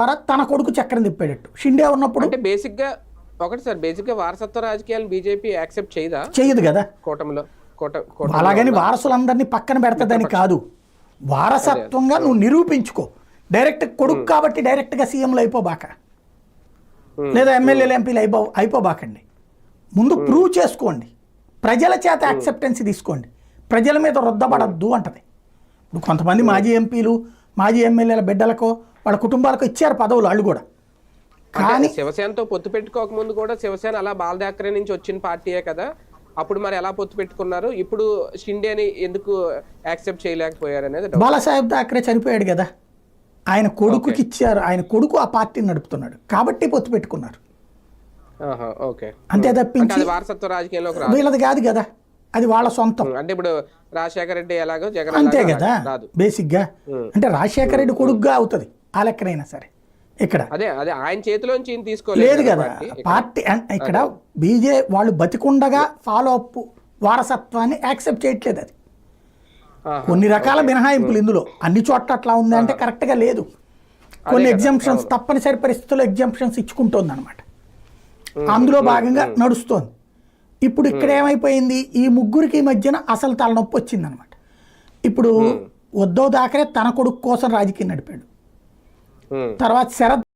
ద్వారా తన కొడుకు చక్రం తిప్పేటట్టు. షిండే ఉన్నప్పుడు అంటే బేసిక్ గా ఒకటి సార్, బేసిక్ గా వారసత్వ రాజకీయాలు బీజేపీ యాక్సెప్ట్ చేయదా? చేయదు కదా. కూటమిలో అలాగని వారసులందరినీ పక్కన పెడతదని కాదు, వారసత్వంగా నువ్వు నిరూపించుకో. డైరెక్ట్ కొడుకు కాబట్టి డైరెక్ట్ గా సీఎంలు అయిపోబాక, లేదా ఎమ్మెల్యేలు ఎంపీలు అయిపోబాకండి. ముందు ప్రూవ్ చేసుకోండి, ప్రజల చేత యాక్సెప్టెన్స్ తీసుకోండి, ప్రజల మీద రుద్దబడద్దు అంటది. ఇప్పుడు కొంతమంది మాజీ ఎంపీలు మాజీ ఎమ్మెల్యేల బిడ్డలకో వాళ్ళ కుటుంబాలకు ఇచ్చారు పదవులు వాళ్ళు కూడా. కానీ శివసేనతో పొత్తు పెట్టుకోక ముందు కూడా శివసేన అలా బాల్ ఠాక్రే నుంచి వచ్చిన పార్టీయే కదా, అప్పుడు మరి ఎలా పొత్తు పెట్టుకున్నారు? ఇప్పుడు షిండేని ఎందుకు యాక్సెప్ట్ చేయలేకపోయారు అనేది. బాలాసాహెబ్ ఠాక్రే చనిపోయాడు కదా, ఆయన కొడుకుకి ఇచ్చారు, ఆయన కొడుకు ఆ పార్టీని నడుపుతున్నాడు కాబట్టి పొత్తు పెట్టుకున్నారు. అంతే తప్పించి వారసత్వ రాజకీయాల్లో వీళ్ళది కాదు కదా, అది వాళ్ళ సొంతం. అంటే ఇప్పుడు రాజశేఖర రెడ్డి ఎలాగో జగన్ అంతే కదా బేసిక్ గా. అంటే రాజశేఖర రెడ్డి కొడుకుగా అవుతుంది ఆ లెక్కనైనా సరే. ఇక్కడ అదే అదే ఆయన చేతిలోంచి తీసుకోలేదు లేదు కదా పార్టీ. ఇక్కడ వాళ్ళు బతికుండగా ఫాలో అప్ వారసత్వాన్ని యాక్సెప్ట్ చేయట్లేదు. అది కొన్ని రకాల మినహాయింపులు ఇందులో, అన్ని చోట్ల అట్లా ఉంది అంటే కరెక్ట్ గా లేదు. కొన్ని ఎగ్జామ్షన్స్ తప్పనిసరి పరిస్థితుల్లో ఎగ్జామ్షన్స్ ఇచ్చుకుంటోంది అనమాట, అందులో భాగంగా నడుస్తోంది. ఇప్పుడు ఇక్కడ ఏమైపోయింది, ఈ ముగ్గురికి మధ్యన అసలు తలనొప్పి వచ్చింది అనమాట. ఇప్పుడు ఉద్ధవ్ ఠాక్రే తన కొడుకు కోసం రాజకీయం నడిపాడు, తర్వాత శరద్